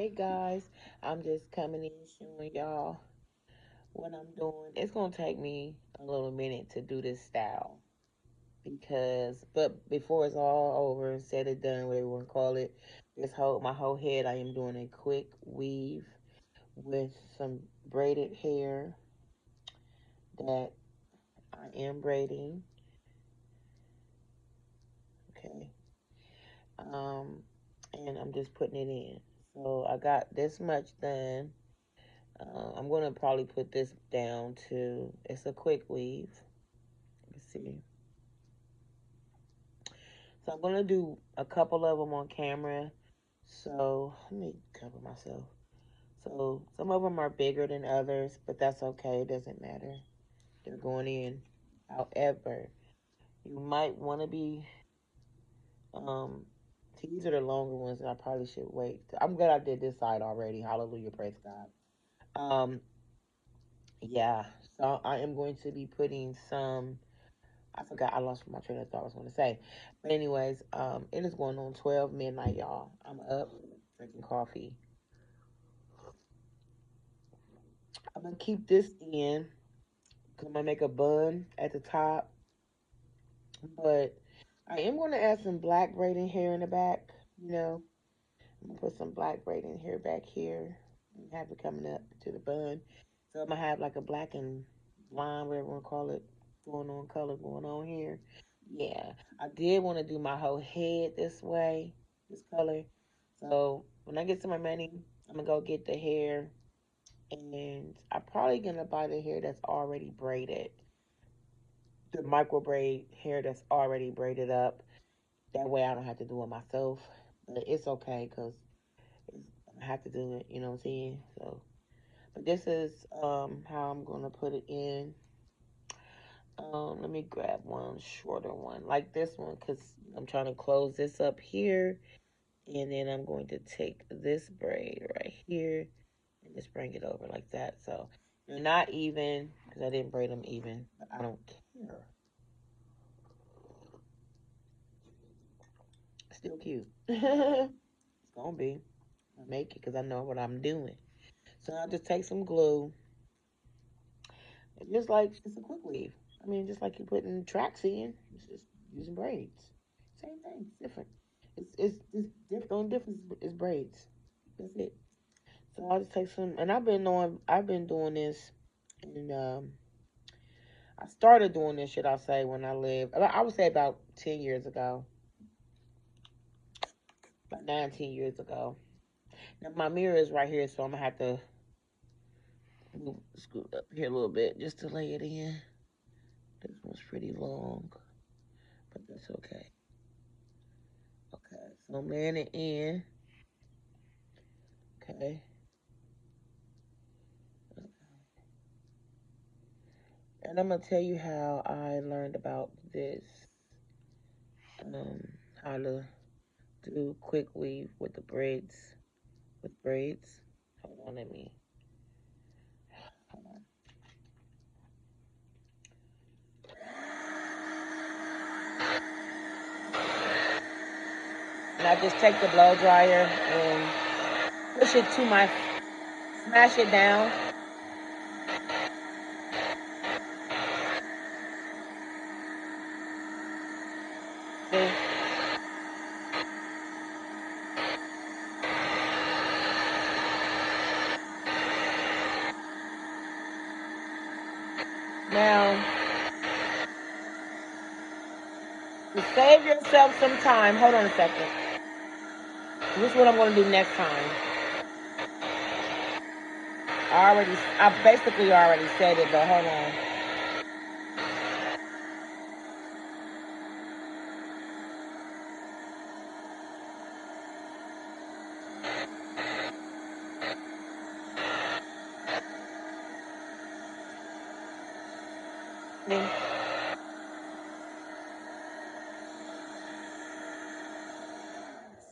Hey guys, I'm just coming in showing y'all what I'm doing. It's gonna take me a little minute to do this style but before it's all over and said and done, whatever you want to call it, my whole head, I am doing a quick weave with some braided hair that I am braiding. Okay, um, and I'm just putting it in. So I got this much done. I'm going to probably put this down to, it's a quick weave. Let's see. So I'm going to do a couple of them on camera. So let me cover myself. So some of them are bigger than others, but that's okay. It doesn't matter. They're going in. However, you might want to be, um, these are the longer ones that I probably should wait. I'm glad I did this side already. Hallelujah. Praise God. Yeah. So I am going to be putting some, I forgot. I lost my train of thought. I was going to say, but anyways, it is going on 12 midnight, y'all. I'm up drinking coffee. I'm gonna keep this in. 'Cause I'm gonna make a bun at the top, but I am gonna add some black braiding hair in the back. I'm gonna put some black braiding hair back here and have it coming up to the bun. So I'm gonna have like a black and blonde, whatever you want to call it, color going on here. Yeah, I did want to do my whole head this way, this color. So when I get some more money, I'm gonna go get the hair, and I'm probably gonna buy the hair that's already braided, the micro braid hair that's already braided up. That way I don't have to do it myself. But it's okay because I have to do it. You know what I'm saying? So, but this is how I'm gonna put it in. Let me grab one shorter one like this one because I'm trying to close this up here, and then I'm going to take this braid right here and just bring it over like that. So they're not even because I didn't braid them even, but I don't care. Still cute. It's gonna be. I make it because I know what I'm doing. So I'll just take some glue. Just like it's a quick weave. I mean, just like you putting tracks in, it's just using braids. Same thing. It's different. It's different. The only difference is braids. That's it. So I'll just take some, and I've been doing this, and I started doing this. Should I say when I lived? I would say about 10 years ago, about 19 years ago. Now my mirror is right here, so I'm gonna have to scoot up here a little bit just to lay it in. This one's pretty long, but that's okay. Okay, so I'm laying it in. Okay. And I'm gonna tell you how I learned about this. Um, how to do quick weave with the braids. With braids. Hold on, let me. Hold on. And I just take the blow dryer and push it to my, smash it down. See? Now, to save yourself some time, hold on a second. This is what I'm gonna do next time. I basically already said it, but hold on.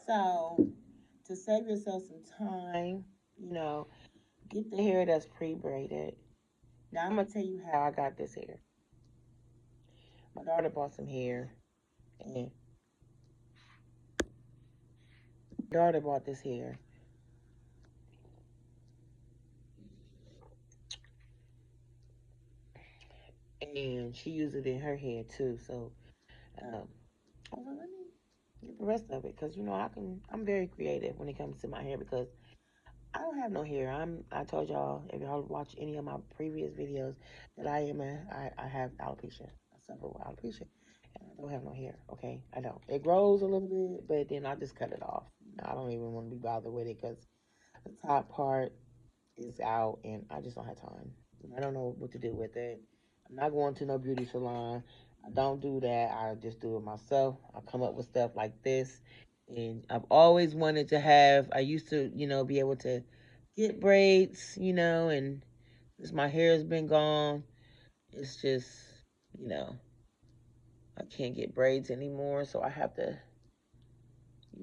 So, to save yourself some time, you know, get the hair that's pre-braided. Now, I'm going to tell you how I got this hair. My daughter bought some hair, and my daughter bought this hair. and she used it in her hair too. So um, I was like, let me get the rest of it because I'm very creative when it comes to my hair because I don't have no hair. I told y'all if y'all watch any of my previous videos that I have alopecia. I suffer with alopecia. And I don't have no hair, okay? I don't. It grows a little bit, but then I just cut it off. I don't even want to be bothered with it because the top part is out and I just don't have time. I don't know what to do with it. I'm not going to no beauty salon. I don't do that. I just do it myself. I come up with stuff like this. And I've always wanted to have, I used to, be able to get braids, and since my hair has been gone, it's just, you know, I can't get braids anymore. So I have to,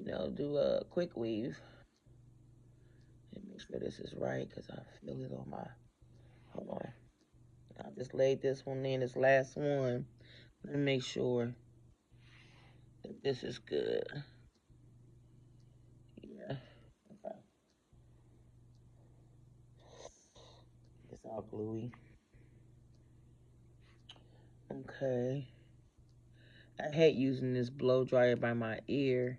do a quick weave and make sure this is right because I feel it on my, hold on. I just laid this one in, this last one. Let me make sure that this is good. Yeah. Okay. It's all gluey. Okay. I hate using this blow dryer by my ear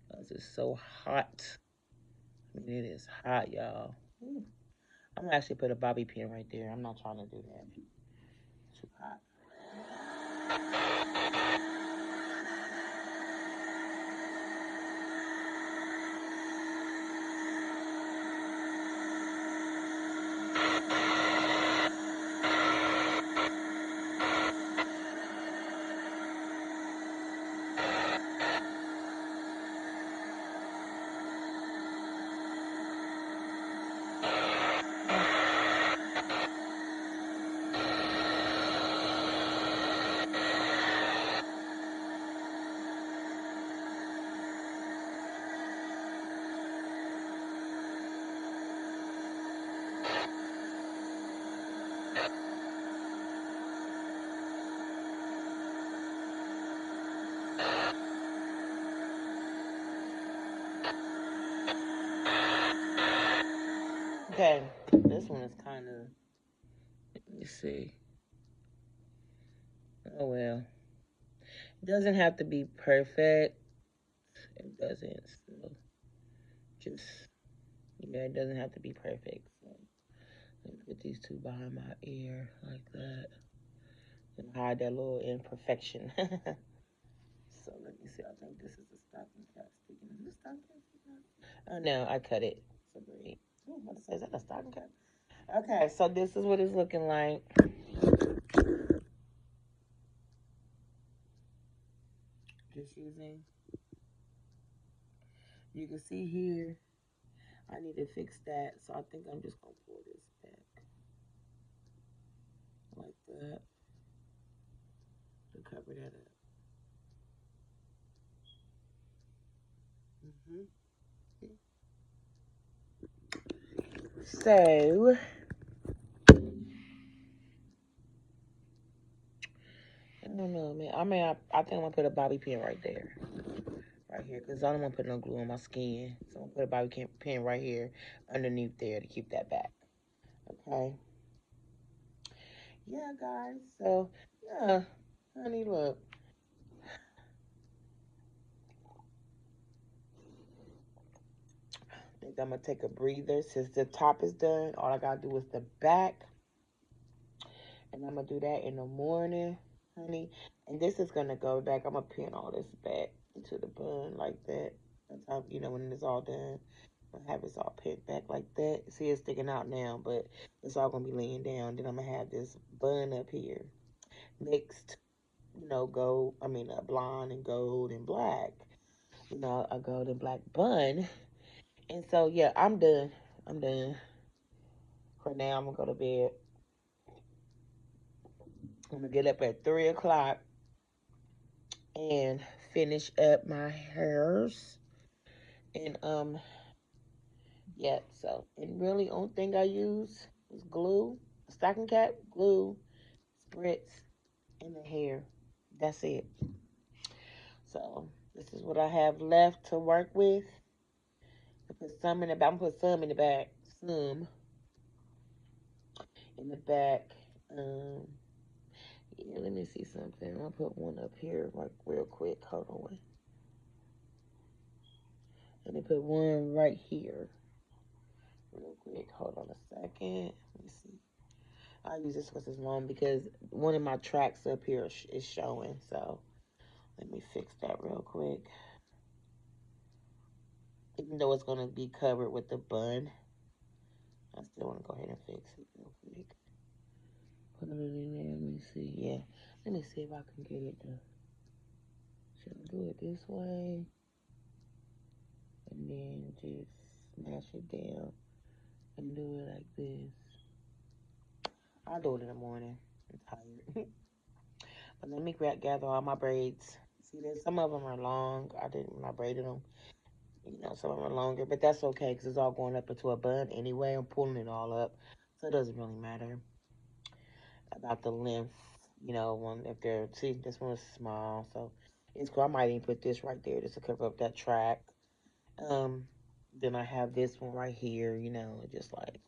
because it's so hot. I mean, it is hot, y'all. Ooh. I'm gonna actually put a bobby pin right there. I'm not trying to do that. Too hot. Okay. This one is kind of. Let me see. Oh well. It doesn't have to be perfect. It doesn't. So just yeah, it doesn't have to be perfect. So let me put these two behind my ear like that and hide that little imperfection. So let me see. I think this is the stocking cap sticking. Is this stocking cap sticking out? Oh no, I cut it. So great. Oh, what is that a stocking cap? Okay, so this is what it's looking like. Just using. You can see here. I need to fix that, so I think I'm just gonna pull this back like that to cover that up. Hmm. So I don't know, man. I think I'm gonna put a bobby pin right here, because I don't want to put no glue on my skin. So I'm gonna put a bobby pin right here underneath there to keep that back. Okay. Yeah, guys. So yeah, honey, look. I think I'm gonna take a breather since the top is done. All I gotta do is the back, and I'm gonna do that in the morning, honey. And this is gonna go back. I'm gonna pin all this back into the bun like that. That's how when it's all done. I have this all pinned back like that. See, it's sticking out now, but it's all gonna be laying down. Then I'm gonna have this bun up here mixed, gold. I mean, blonde and gold and black. A gold and black bun. And so, yeah, I'm done. I'm done for now. I'm gonna go to bed. I'm gonna get up at 3 o'clock and finish up my hairs. And yeah. So, and really, only thing I use is glue, stocking cap, glue, spritz, and the hair. That's it. So this is what I have left to work with. I put some in the back. I'm gonna put some in the back. Some in the back. Um, Yeah, let me see something. I'll put one up here like real quick. Hold on. Let me put one right here real quick. Hold on a second. Let me see. I'll use this because it's long because one of my tracks up here is showing. So let me fix that real quick. Even though it's going to be covered with the bun, I still want to go ahead and fix it real quick. Put it in there. Let me see. Yeah. Let me see if I can get it to. Should I do it this way? And then just smash it down and do it like this. I'll do it in the morning. I'm tired. But let me gather all my braids. See, there's some of them are long. I didn't when I braided them. You know, some of them are longer, but that's okay because it's all going up into a bun anyway. I'm pulling it all up, so it doesn't really matter about the length. You know, one if they're see this one is small, so it's cool. I might even put this right there just to cover up that track. Um, then I have this one right here. You know, just like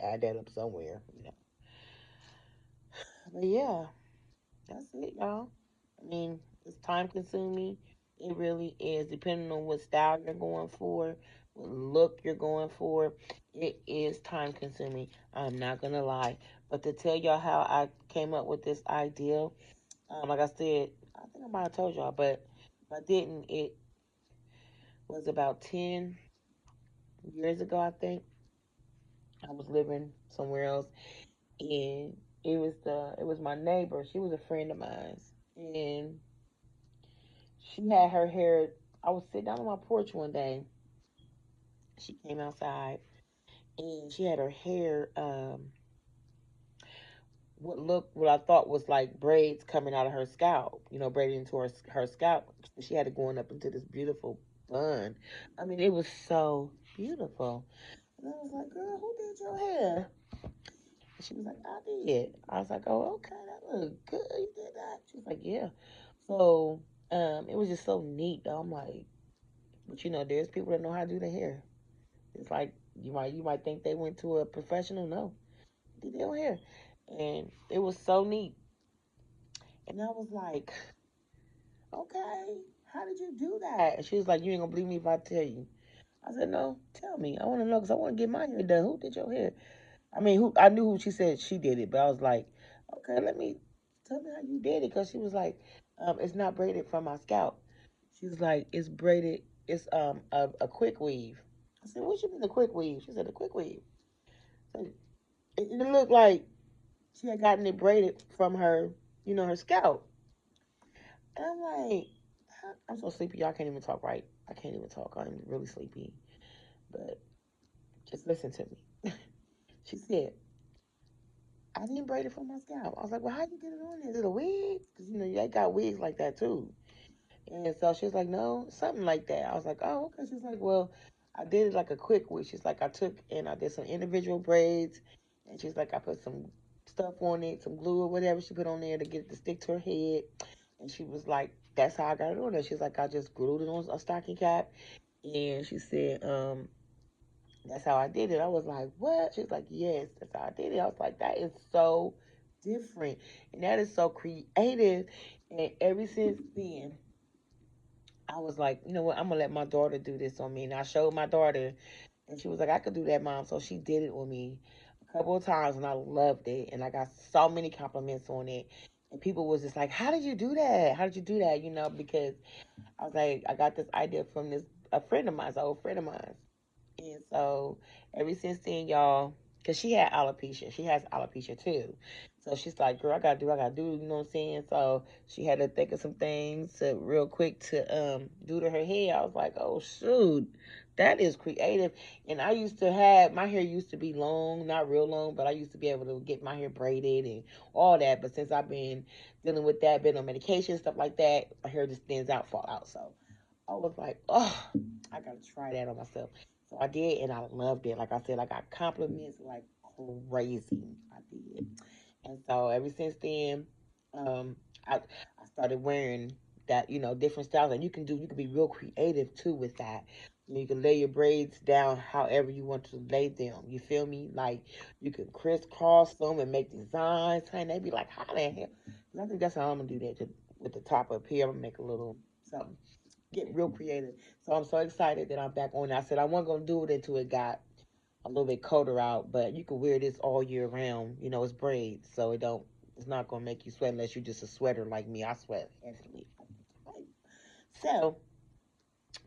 add that up somewhere. You know, but yeah, that's it, y'all. I mean, it's time consuming. It really is. Depending on what style you're going for, what look you're going for, it is time consuming. I'm not gonna lie. But to tell y'all how I came up with this idea, like I said, I think I might have told y'all, but if I didn't, it was about 10 years ago, I think. I was living somewhere else, and it was my neighbor. She was a friend of mine, and she had her hair. I was sitting down on my porch one day. She came outside and she had her hair, what I thought was like braids coming out of her scalp, you know, braided into her scalp. She had it going up into this beautiful bun. I mean, it was so beautiful. And I was like, girl, who did your hair? And she was like, I did. I was like, oh, okay, that look good. You did that. She was like, yeah. So, it was just so neat. Though. I'm like, but you know, there's people that know how to do their hair. It's like you might think they went to a professional. No, they did their own hair, and it was so neat. And I was like, okay, how did you do that? And she was like, you ain't gonna believe me if I tell you. I said, no, tell me. I want to know because I want to get my hair done. Who did your hair? I mean, who? I knew who she said she did it, but I was like, okay, let me tell me how you did it because she was like, it's not braided from my scalp. She was like, it's braided. It's a quick weave. I said, what you mean a quick weave? She said a quick weave. So it looked like she had gotten it braided from her, you know, her scalp. And I'm like, I'm so sleepy, y'all can't even talk right. I can't even talk. I'm really sleepy. But just listen to me. She said, I didn't braid it from my scalp. I was like, well, how you get it on there? Is it a wig? Because, you know, they got wigs like that too. And so she was like, no, something like that. I was like, oh, okay. She's like, well, I did it like a quick wig. She's like, I took and I did some individual braids. And she's like, I put some stuff on it, some glue or whatever she put on there to get it to stick to her head. And she was like, that's how I got it on there. She's like, I just glued it on a stocking cap. And she said, that's how I did it. I was like, what? She's like, yes, that's how I did it. I was like, that is so different. And that is so creative. And ever since then, I was like, you know what? I'm gonna let my daughter do this on me. And I showed my daughter, and she was like, I could do that, mom. So she did it on me a couple of times, and I loved it. And I got so many compliments on it. And people was just like, how did you do that? How did you do that? You know, because I was like, I got this idea from this a friend of mine, an old friend of mine. And so ever since then, y'all, because she had alopecia, she has alopecia too. So she's like, girl, I gotta do, you know what I'm saying? So she had to think of some things to real quick to do to her hair. I was like, oh shoot, that is creative. And I used to have my hair used to be long, not real long, but I used to be able to get my hair braided and all that. But since I've been dealing with that, been on medication, stuff like that, my hair just thins out, fall out. So I was like, oh, I gotta try that on myself. So I did, and I loved it. Like I said, I got compliments like crazy. I did, and so ever since then, um, I started wearing that, you know, different styles, and you can be real creative too with that. You can lay your braids down however you want to lay them. You feel me? Like you can crisscross them and make designs. And they be like, how the hell? And I think that's how I'm gonna do that with the top up here. I'm gonna make a little something. Get real creative. So I'm so excited that I'm back on. I said I wasn't gonna do it until it got a little bit colder out, but you can wear this all year round. You know, it's braids, so it's not gonna make you sweat unless you're just a sweater like me. I sweat heavily. So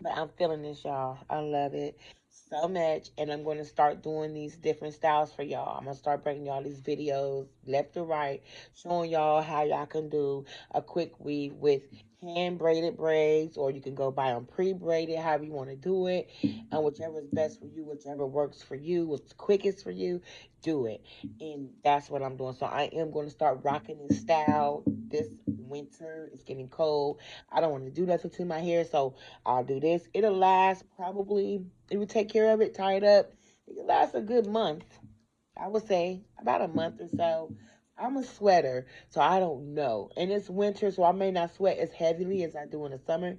but I'm feeling this, y'all. I love it so much. And I'm going to start doing these different styles for y'all. I'm going to start bringing y'all these videos left to right, showing y'all how y'all can do a quick weave with hand braided braids, or you can go buy them pre braided, however you want to do it. And whichever is best for you, whichever works for you, what's quickest for you, do it. And that's what I'm doing. So I am going to start rocking this style this winter. It's getting cold. I don't want to do nothing to my hair, so I'll do this. It'll last probably, if you take care of it, tie it up, it can last a good month. I would say about a month or so. I'm a sweater, so I don't know. And it's winter, so I may not sweat as heavily as I do in the summer.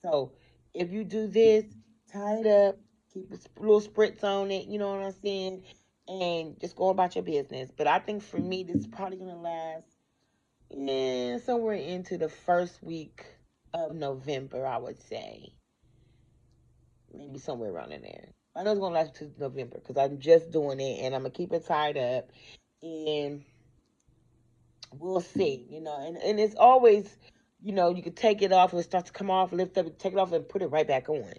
So if you do this, tie it up, keep a little spritz on it, you know what I'm saying? And just go about your business. But I think for me, this is probably going to last somewhere into the first week of November, I would say maybe somewhere around in there. I know it's gonna last to November because I'm just doing it and I'm gonna keep it tied up and we'll see, and it's always, you can take it off and it starts to come off, lift up, take it off and put it right back on.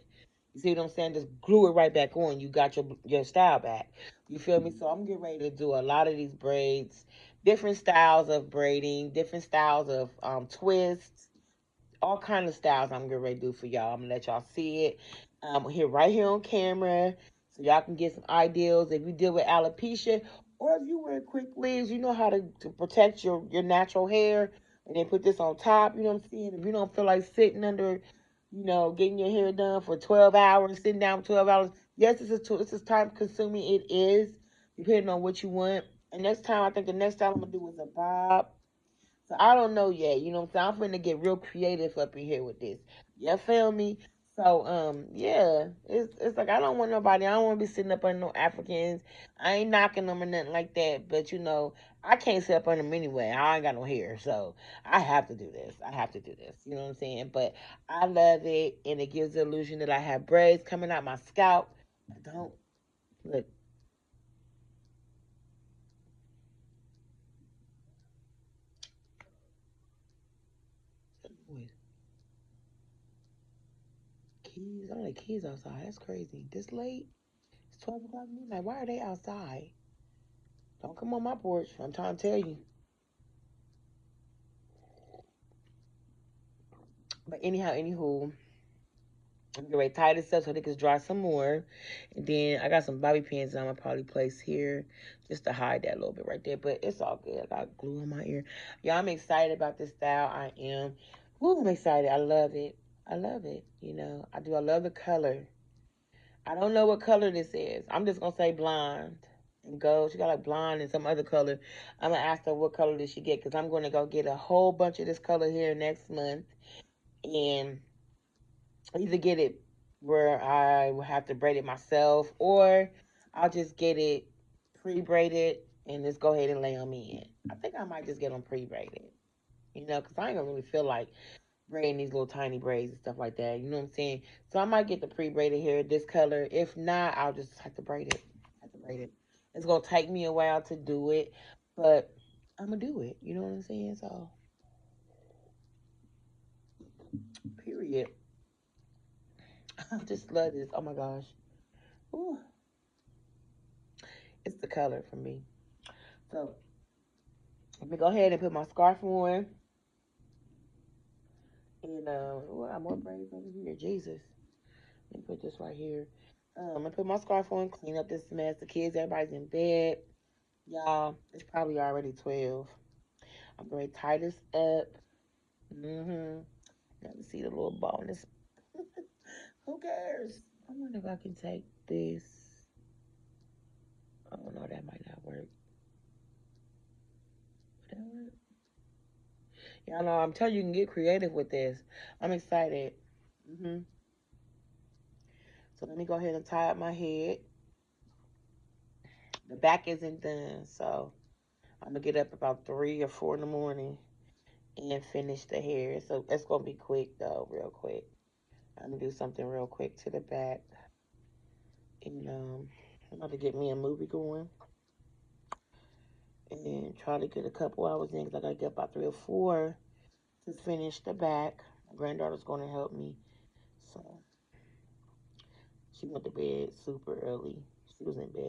You see what I'm saying? Just glue it right back on. You got your style back. You feel me? So I'm getting ready to do a lot of these braids, different styles of braiding, different styles of twists, all kind of styles I'm getting ready to do for y'all. I'm gonna let y'all see it here right here on camera, so y'all can get some ideas. If you deal with alopecia, or if you wear quick leaves, you know how to protect your natural hair, and then put this on top. You know what I'm saying? If you don't feel like sitting under, getting your hair done for 12 hours, sitting down for 12 hours. Yes, this is time consuming. It is, depending on what you want. And next time, I think the next time I'm gonna do is a bob. So I don't know yet. You know what I'm saying? I'm finna get real creative up in here with this. You feel me? So yeah, it's like I don't want nobody. I don't want to be sitting up under no Africans. I ain't knocking them or nothing like that. But I can't sit up under them anyway. I ain't got no hair, so I have to do this. I have to do this. You know what I'm saying? But I love it, and it gives the illusion that I have braids coming out my scalp. I don't look. Wait, keys. Only keys outside. That's crazy. This late? It's 12 o'clock midnight. Why are they outside? Don't come on my porch. I'm trying to tell you. But anyhow, anywho, I'm getting ready to tie this up so they can dry some more. And then I got some bobby pins I'm going to probably place here just to hide that a little bit right there. But it's all good. I got glue in my ear. Yeah, I'm excited about this style. I am. Woo, I'm excited. I love it. I love it. I do. I love the color. I don't know what color this is. I'm just going to say blonde and gold. She got like blonde and some other color. I'm going to ask her what color did she get because I'm going to go get a whole bunch of this color here next month and either get it where I will have to braid it myself or I'll just get it pre-braided and just go ahead and lay them in. I think I might just get them pre-braided, because I ain't going to really feel like braiding these little tiny braids and stuff like that. You know what I'm saying? So I might get the pre-braided hair this color. If not, I'll just have to braid it. Have to braid it. It's gonna take me a while to do it, but I'm gonna do it. You know what I'm saying? So period. I just love this. Oh my gosh. Ooh, it's the color for me. So let me go ahead and put my scarf on. And ooh, I got more braids over here. Jesus. Let me put this right here. I'm gonna put my scarf on, clean up this mess. The kids, everybody's in bed. Y'all, it's probably already 12. I'm going to tie this up. Mm-hmm. Let me see the little bonus. Who cares? I wonder if I can take this. Oh, no, that might not work. Would that work? Y'all know, I'm telling you, you can get creative with this. I'm excited. Mm-hmm. So let me go ahead and tie up my head. The back isn't done, so I'm gonna get up about 3 or 4 in the morning and finish the hair. So it's gonna be quick though, real quick. I'm gonna do something real quick to the back, and I'm about to get me a movie going and try to get a couple hours in because I gotta get about 3 or 4 to finish the back. My granddaughter's gonna help me, so she went to bed super early. She was in bed